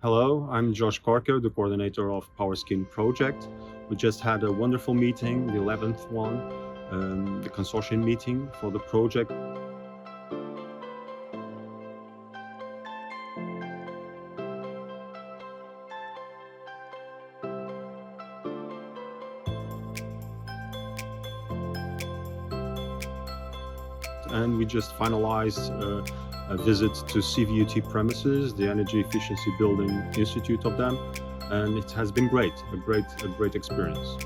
Hello, I'm Jorge Corker, the coordinator of Powerskin project. We just had a wonderful meeting, the 11th one, the consortium meeting for the project. And we just finalized a visit to CVUT premises, the Energy Efficiency Building Institute of them, and it has been great, a great experience.